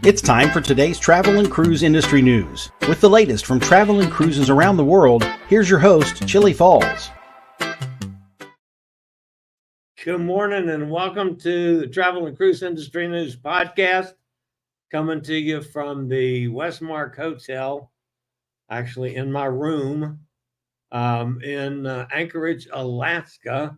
It's time for today's travel and cruise industry news. With the latest from travel and cruises around the world, here's your host, Chillie Falls. Good morning and welcome to the Travel and Cruise Industry News Podcast, coming to you from the Westmark Hotel, actually in my room in Anchorage, Alaska.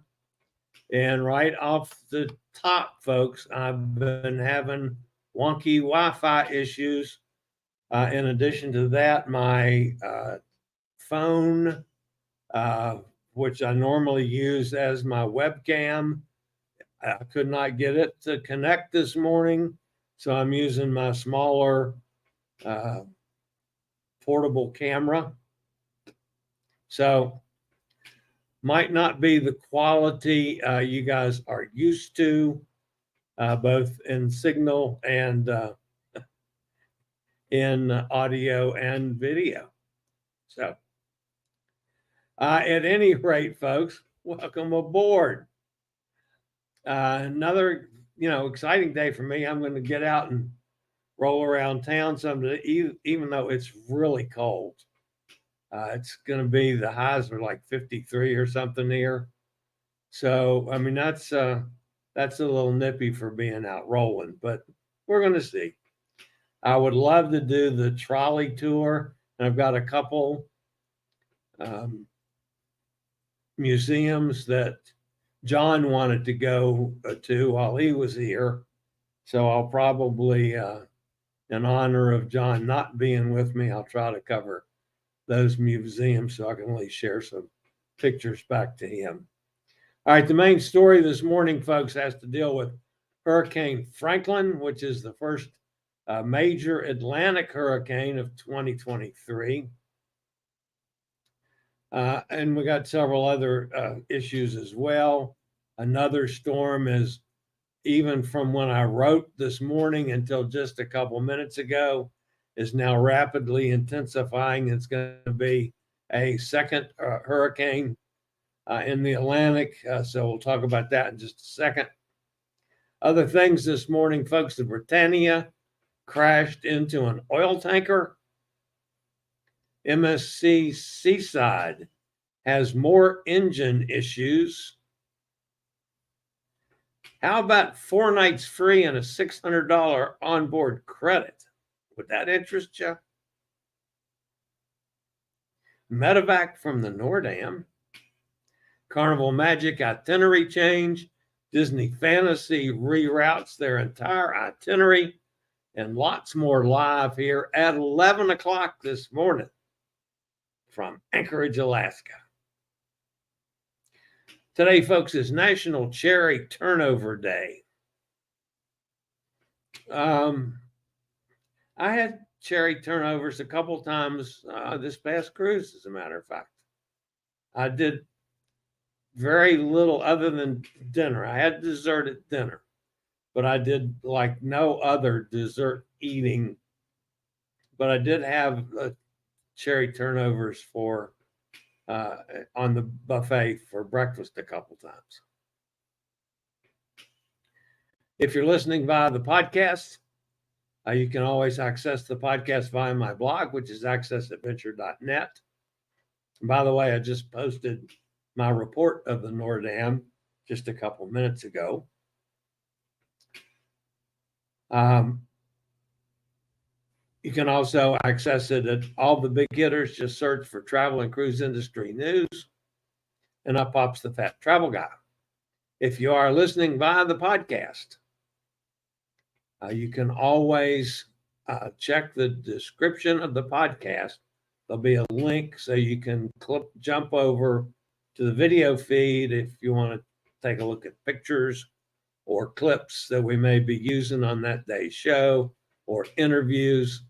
And right off the top, folks, I've been having wonky Wi-Fi issues. In addition to that, my phone, which I normally use as my webcam, I could not get it to connect this morning. So I'm using my smaller portable camera. So might not be the quality you guys are used to, both in signal and in audio and video. So at any rate, folks, welcome aboard. Another, exciting day for me. I'm going to get out and roll around town someday, even though it's really cold. It's going to be, the highs are like 53 or something here. So, I mean, that's a little nippy for being out rolling, but we're going to see. I would love to do the trolley tour, and I've got a couple museums that John wanted to go to while he was here. So I'll probably, in honor of John not being with me, I'll try to cover those museums so I can at least share some pictures back to him. All right, the main story this morning, folks, has to deal with Hurricane Franklin, which is the first major Atlantic hurricane of 2023. And we got several other issues as well. Another storm is, even from when I wrote this morning until just a couple minutes ago, is now rapidly intensifying. It's going to be a second hurricane in the Atlantic. So we'll talk about that in just a second. Other things this morning, folks, the Britannia crashed into an oil tanker. MSC Seaside has more engine issues. How about 4 nights free and a $600 onboard credit? Would that interest you? Medivac from the Noordam. Carnival Magic itinerary change. Disney Fantasy reroutes their entire itinerary. And lots more live here at 11 o'clock this morning from Anchorage, Alaska. Today, folks, is National Cherry Turnover Day. I had cherry turnovers a couple times this past cruise, as a matter of fact. I did very little other than dinner. I had dessert at dinner, but I did like no other dessert eating. But I did have cherry turnovers for on the buffet for breakfast a couple times. If you're listening via the podcast, you can always access the podcast via my blog, which is accessadventure.net. And by the way, I just posted my report of the Noordam just a couple minutes ago. You can also access it at all the big hitters. Just search for Travel and Cruise Industry News, and up pops the Fat Travel Guy. If you are listening via the podcast, you can always check the description of the podcast. There'll be a link so you can jump over to the video feed if you want to take a look at pictures or clips that we may be using on that day's show or interviews.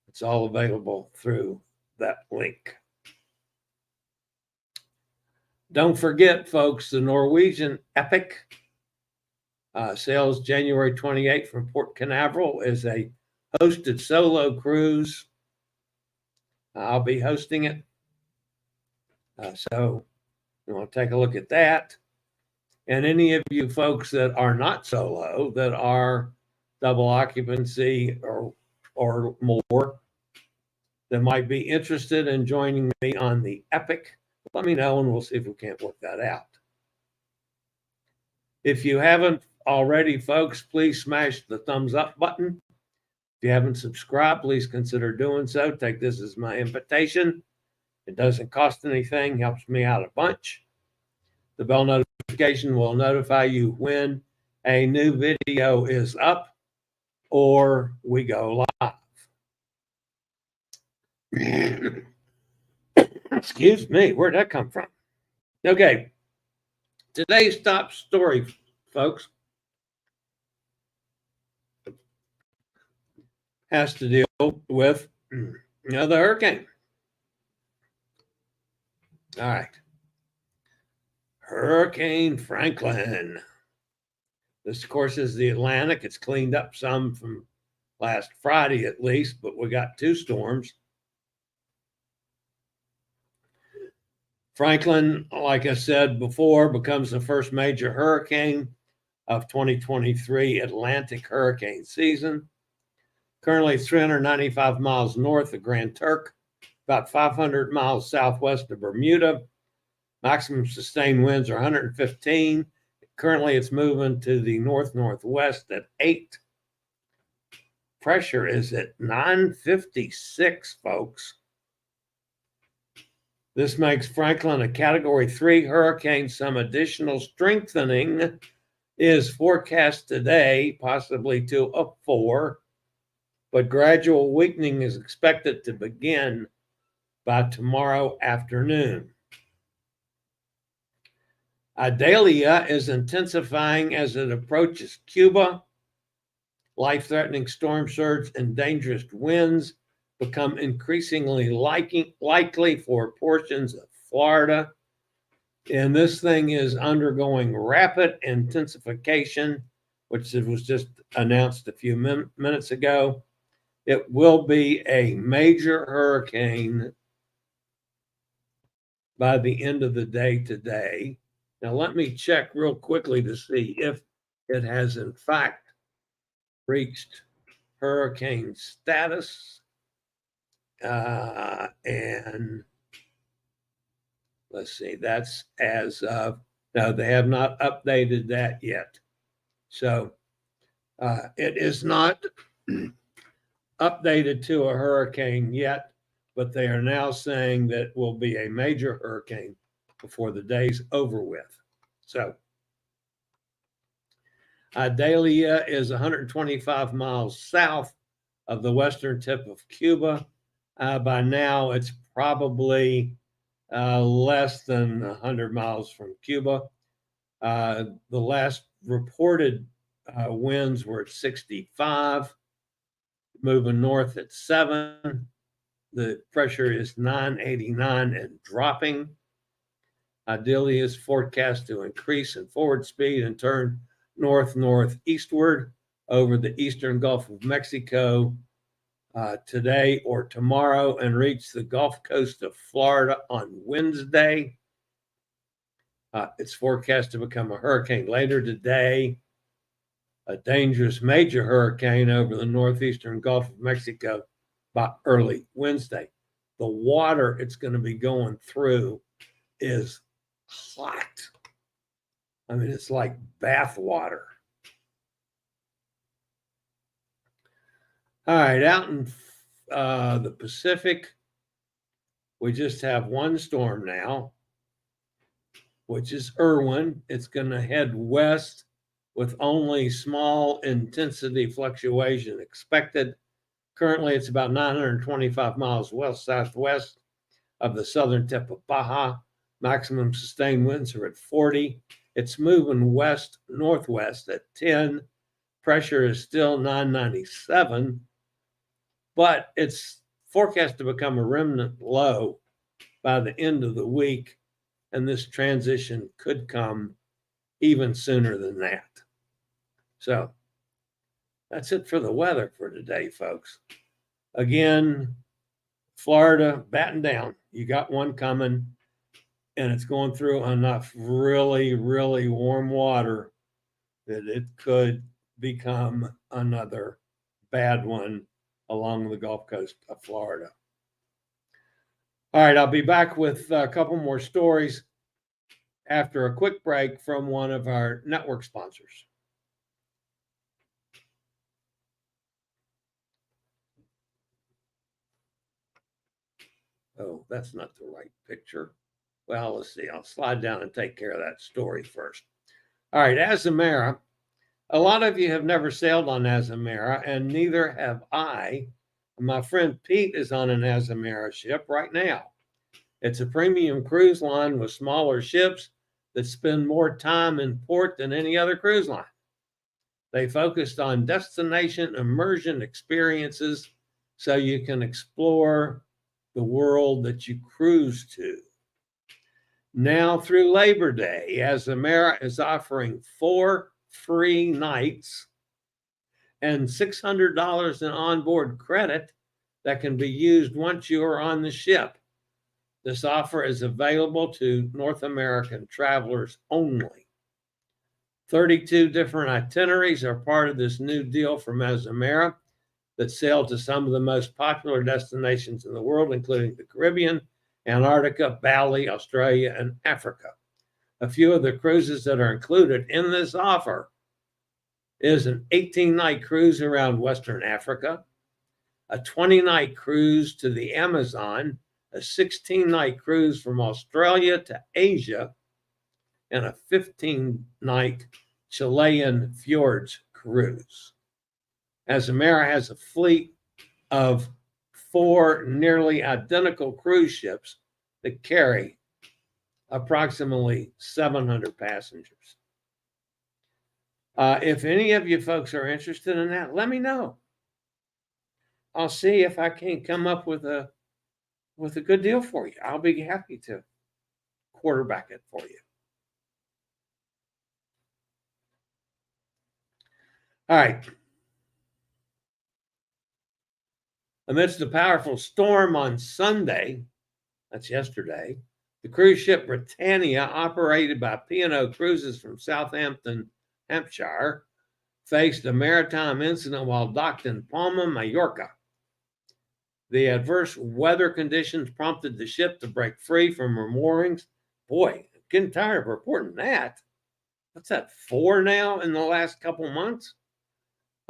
It's all available through that link. Don't forget, folks, the Norwegian Epic sails January 28th from Port Canaveral is a hosted solo cruise. I'll be hosting it. So you want to take a look at that. And any of you folks that are not solo, that are double occupancy or more that might be interested in joining me on the Epic, let me know and we'll see if we can't work that out. If you haven't already, folks, please smash the thumbs up button. If you haven't subscribed, please consider doing so. Take this as my invitation. It doesn't cost anything, helps me out a bunch. The bell notification will notify you when a new video is up or we go live. Excuse me, where'd that come from? Okay, today's top story, folks, has to deal with the hurricane. All right. Hurricane Franklin. This, of course, is the Atlantic. It's cleaned up some from last Friday at least, but we got two storms. Franklin, like I said before, becomes the first major hurricane of 2023 Atlantic hurricane season. Currently 395 miles north of Grand Turk, about 500 miles southwest of Bermuda. Maximum sustained winds are 115. Currently, it's moving to the north-northwest at 8. Pressure is at 956, folks. This makes Franklin a Category 3 hurricane. Some additional strengthening is forecast today, possibly to a 4, but gradual weakening is expected to begin by tomorrow afternoon. Idalia is intensifying as it approaches Cuba. Life-threatening storm surge and dangerous winds become increasingly likely for portions of Florida. And this thing is undergoing rapid intensification, which was just announced a few minutes ago. It will be a major hurricane by the end of the day today. Now, let me check real quickly to see if it has, in fact, reached hurricane status. And let's see, that's as of, no, they have not updated that yet. So it is not updated to a hurricane yet, but they are now saying that it will be a major hurricane before the day's over with. So Idalia is 125 miles south of the western tip of Cuba. By now, it's probably less than 100 miles from Cuba. The last reported winds were at 65, moving north at 7. The pressure is 989 and dropping. Idalia is forecast to increase in forward speed and turn northeastward over the eastern Gulf of Mexico today or tomorrow and reach the Gulf Coast of Florida on Wednesday. It's forecast to become a hurricane later today, a dangerous major hurricane over the northeastern Gulf of Mexico by early Wednesday. The water it's going to be going through is hot. I mean, it's like bath water. All right, out in the Pacific, we just have one storm now, which is Irwin. It's going to head west with only small intensity fluctuation expected. Currently, it's about 925 miles west-southwest of the southern tip of Baja. Maximum sustained winds are at 40. It's moving west-northwest at 10. Pressure is still 997, but it's forecast to become a remnant low by the end of the week, and this transition could come even sooner than that. So that's it for the weather for today, folks. Again, Florida, batten down. You got one coming, and it's going through enough really, really warm water that it could become another bad one along the Gulf Coast of Florida. All right, I'll be back with a couple more stories after a quick break from one of our network sponsors. Oh, that's not the right picture. Well, let's see. I'll slide down and take care of that story first. All right, Azamara. A lot of you have never sailed on Azamara, and neither have I. My friend Pete is on an Azamara ship right now. It's a premium cruise line with smaller ships that spend more time in port than any other cruise line. They focused on destination immersion experiences so you can explore the world that you cruise to. Now through Labor Day, Azamara is offering 4 free nights and $600 in onboard credit that can be used once you are on the ship. This offer is available to North American travelers only. 32 different itineraries are part of this new deal from Azamara that sail to some of the most popular destinations in the world, including the Caribbean, Antarctica, Bali, Australia, and Africa. A few of the cruises that are included in this offer is an 18-night cruise around Western Africa, a 20-night cruise to the Amazon, a 16-night cruise from Australia to Asia, and a 15-night Chilean fjords cruise. Azamara has a fleet of 4 nearly identical cruise ships that carry approximately 700 passengers. If any of you folks are interested in that, let me know. I'll see if I can't come up with a good deal for you. I'll be happy to quarterback it for you. All right. Amidst a powerful storm on Sunday, that's yesterday, the cruise ship Britannia, operated by P&O Cruises from Southampton, Hampshire, faced a maritime incident while docked in Palma, Mallorca. The adverse weather conditions prompted the ship to break free from her moorings. Boy, I'm getting tired of reporting that. What's that, 4 now in the last couple months?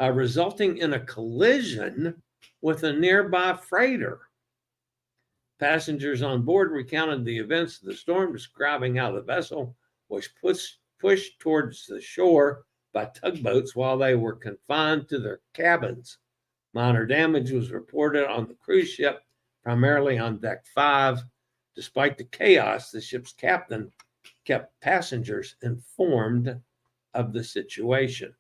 Resulting in a collision with a nearby freighter. Passengers on board recounted the events of the storm, describing how the vessel was pushed towards the shore by tugboats while they were confined to their cabins. Minor damage was reported on the cruise ship, primarily on deck 5. Despite the chaos, the ship's captain kept passengers informed of the situation.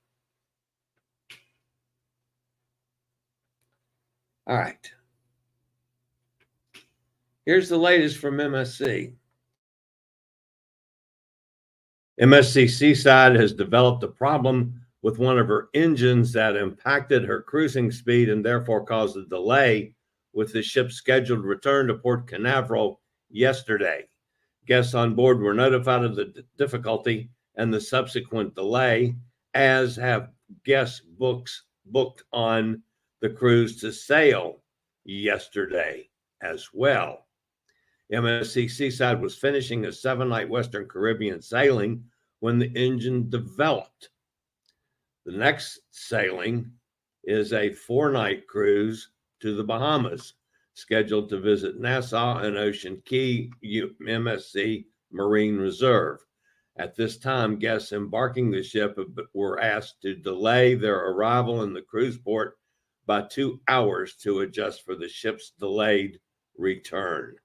All right. Here's the latest from MSC. MSC Seaside has developed a problem with one of her engines that impacted her cruising speed and therefore caused a delay with the ship's scheduled return to Port Canaveral yesterday. Guests on board were notified of the difficulty and the subsequent delay, as have guests booked on the cruise to sail yesterday as well. MSC Seaside was finishing a 7-night Western Caribbean sailing when the engine developed. The next sailing is a 4-night cruise to the Bahamas, scheduled to visit Nassau and Ocean Key MSC Marine Reserve. At this time, guests embarking the ship were asked to delay their arrival in the cruise port by 2 hours to adjust for the ship's delayed return.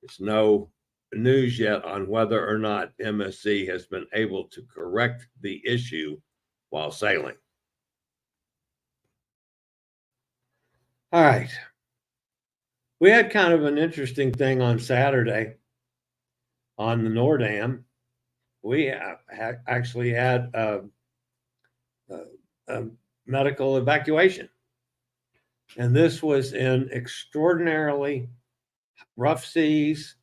There's no news yet on whether or not MSC has been able to correct the issue while sailing. All right. We had kind of an interesting thing on Saturday on the Noordam. We actually had a medical evacuation. And this was in extraordinarily rough seas,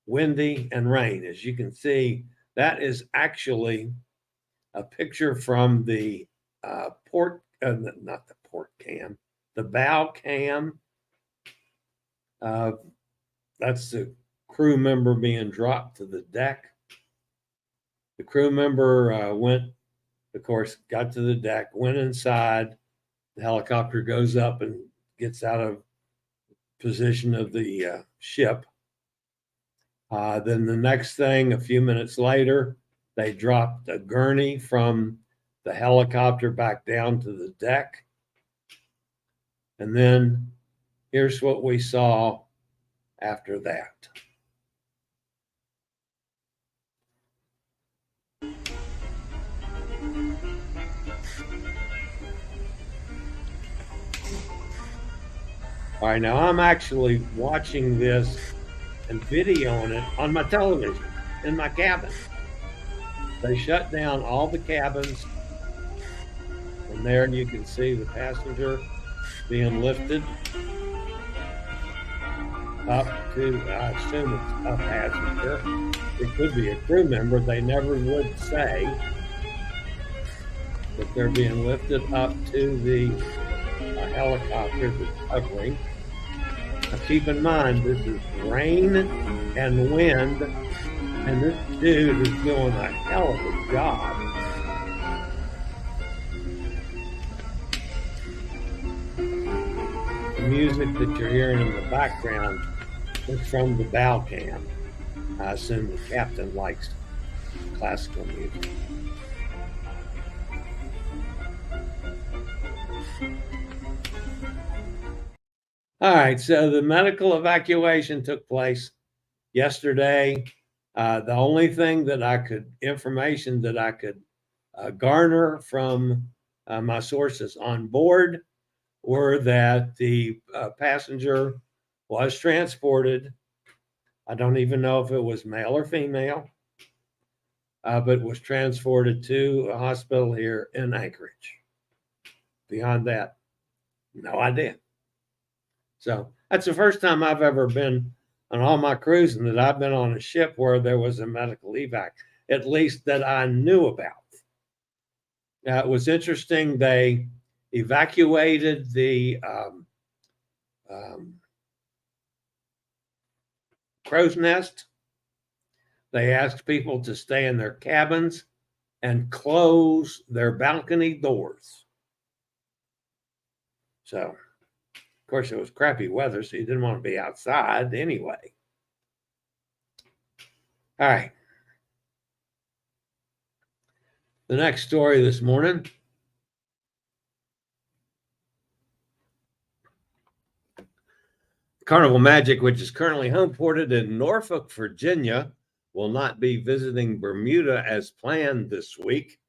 windy, and rain. As you can see, that is actually a picture from the not the port cam, the bow cam. That's the crew member being dropped to the deck. The crew member went, of course, got to the deck, went inside. The helicopter goes up and gets out of position of the ship. Then the next thing, a few minutes later, they dropped a gurney from the helicopter back down to the deck. And then here's what we saw after that. All right, now I'm actually watching this and videoing it on my television in my cabin. They shut down all the cabins, and there you can see the passenger being lifted up to, I assume it's a passenger. It could be a crew member. They never would say, but they're being lifted up to the helicopter that's hovering. Now keep in mind, this is rain and wind, and this dude is doing a hell of a job. The music that you're hearing in the background is from the bow cam. I assume the captain likes classical music. All right, so the medical evacuation took place yesterday. The only thing that information that I could garner from my sources on board were that the passenger was transported. I don't even know if it was male or female, but was transported to a hospital here in Anchorage. Beyond that, no idea. So that's the first time I've ever been on all my cruising that I've been on a ship where there was a medical evac, at least that I knew about. It was interesting. They evacuated the crow's nest. They asked people to stay in their cabins and close their balcony doors. So, of course, it was crappy weather, so you didn't want to be outside anyway. All right. The next story this morning. Carnival Magic, which is currently homeported in Norfolk, Virginia, will not be visiting Bermuda as planned this week.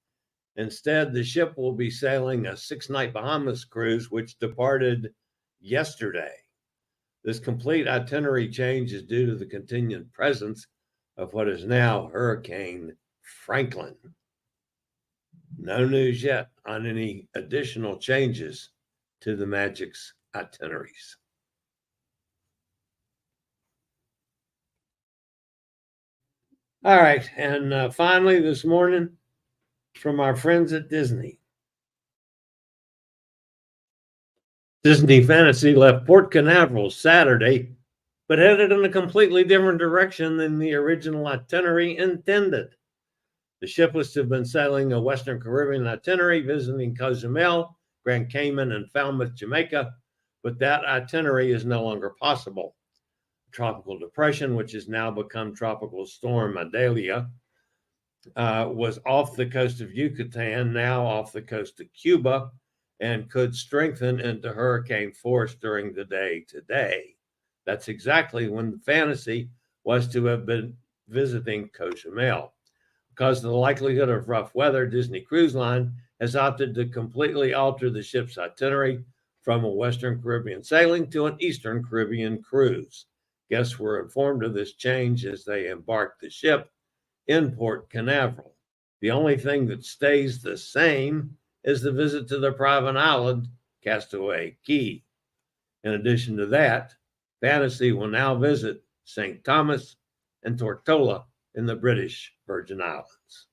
Instead, the ship will be sailing a 6-night Bahamas cruise, which departed yesterday. This complete itinerary change is due to the continued presence of what is now Hurricane Franklin. No news yet on any additional changes to the Magic's itineraries. All right, and finally this morning from our friends at Disney. Disney Fantasy left Port Canaveral Saturday, but headed in a completely different direction than the original itinerary intended. The ship was to have been sailing a Western Caribbean itinerary, visiting Cozumel, Grand Cayman, and Falmouth, Jamaica, but that itinerary is no longer possible. Tropical depression, which has now become Tropical Storm Idalia, was off the coast of Yucatan, now off the coast of Cuba, and could strengthen into hurricane force during the day today. That's exactly when the Fantasy was to have been visiting Cozumel. Because of the likelihood of rough weather, Disney Cruise Line has opted to completely alter the ship's itinerary from a Western Caribbean sailing to an Eastern Caribbean cruise. Guests were informed of this change as they embarked the ship in Port Canaveral. The only thing that stays the same is the visit to the private island, Castaway Cay. In addition to that, Fantasy will now visit St. Thomas and Tortola in the British Virgin Islands.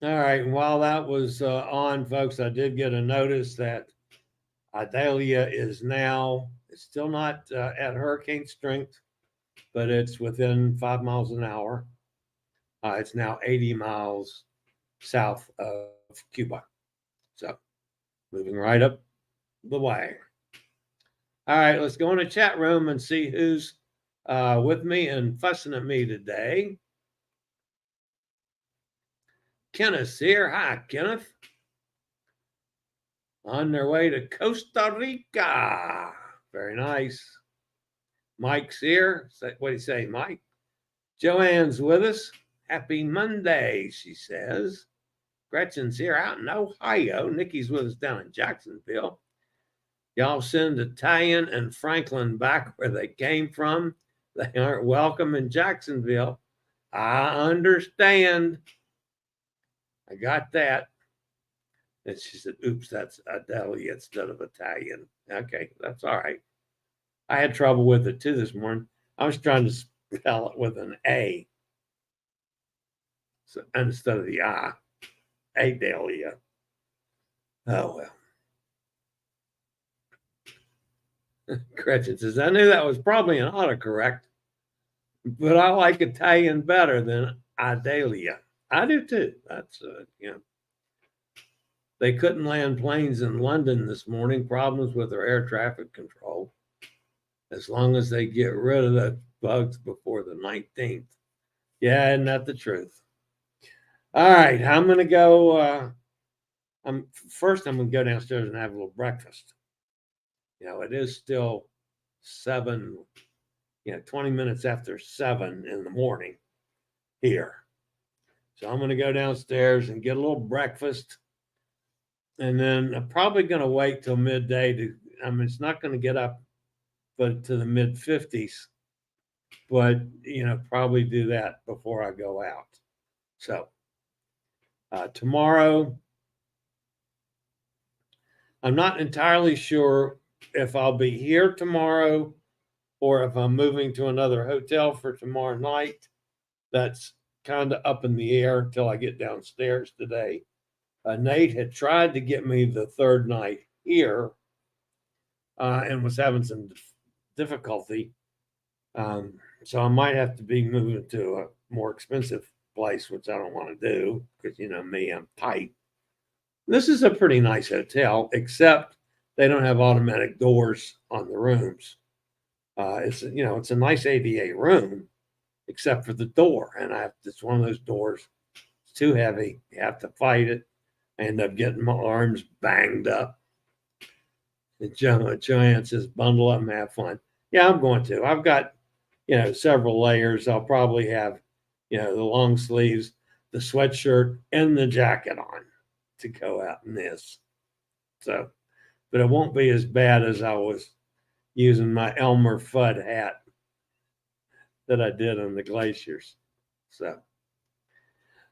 All right. And while that was on, folks, I did get a notice that Idalia is now, it's still not at hurricane strength, but it's within 5 miles an hour. It's now 80 miles south of Cuba. So moving right up the way. All right, let's go in the chat room and see who's with me and fussing at me today. Kenneth's here. Hi, Kenneth. On their way to Costa Rica. Very nice. Mike's here. What do you say, Mike? Joanne's with us. Happy Monday, she says. Gretchen's here out in Ohio. Nikki's with us down in Jacksonville. Y'all send Italian and Franklin back where they came from. They aren't welcome in Jacksonville. I understand. I got that. And she said, oops, that's Idalia instead of Italian. Okay, that's all right. I had trouble with it too this morning. I was trying to spell it with an A instead of the I. Idalia. Oh, well. Gretchen says, I knew that was probably an autocorrect, but I like Italian better than Idalia. I do too. That's, They couldn't land planes in London this morning. Problems with their air traffic control. As long as they get rid of the bugs before the 19th. Yeah, isn't that the truth? All right, I'm going to go. I'm going to go downstairs and have a little breakfast. It is still 20 minutes after 7 in the morning here. So I'm going to go downstairs and get a little breakfast. And then I'm probably going to wait till midday it's not going to get up but to the mid 50s, but probably do that before I go out. So tomorrow, I'm not entirely sure if I'll be here tomorrow or if I'm moving to another hotel for tomorrow night. That's kind of up in the air until I get downstairs today. Nate had tried to get me the third night here and was having some difficulty. So I might have to be moving to a more expensive place, which I don't want to do because, me, I'm tight. This is a pretty nice hotel, except they don't have automatic doors on the rooms. It's a nice ADA room, except for the door. And it's one of those doors. It's too heavy. You have to fight it. I end up getting my arms banged up. And Joanne says, bundle up and have fun. Yeah, I'm going to. I've got, several layers. I'll probably have, the long sleeves, the sweatshirt, and the jacket on to go out in this. So, but it won't be as bad as I was using my Elmer Fudd hat that I did on the glaciers. So,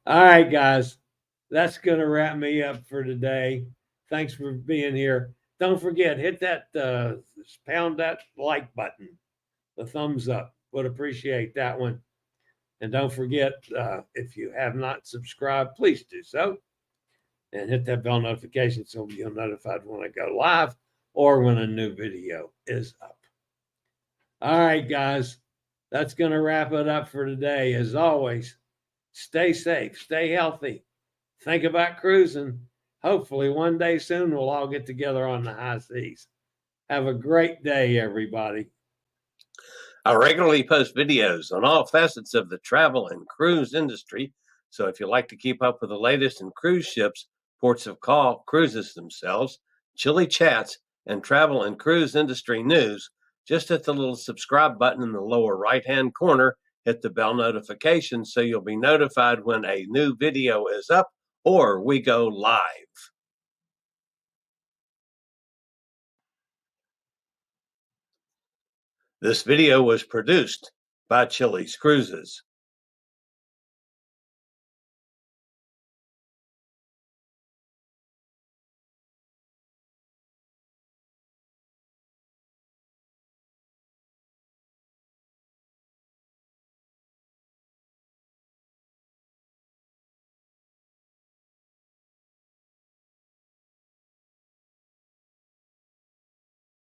all right, guys. That's going to wrap me up for today. Thanks for being here. Don't forget, hit that, pound that like button, the thumbs up. Would appreciate that one. And don't forget, if you have not subscribed, please do so. And hit that bell notification so you'll be notified when I go live or when a new video is up. All right, guys. That's going to wrap it up for today. As always, stay safe, stay healthy. Think about cruising. Hopefully one day soon we'll all get together on the high seas. Have a great day, everybody. I regularly post videos on all facets of the travel and cruise industry. So if you like to keep up with the latest in cruise ships, ports of call, cruises themselves, Chillie chats, and travel and cruise industry news, just hit the little subscribe button in the lower right-hand corner. Hit the bell notification so you'll be notified when a new video is up or we go live. This video was produced by Chillie's Cruises.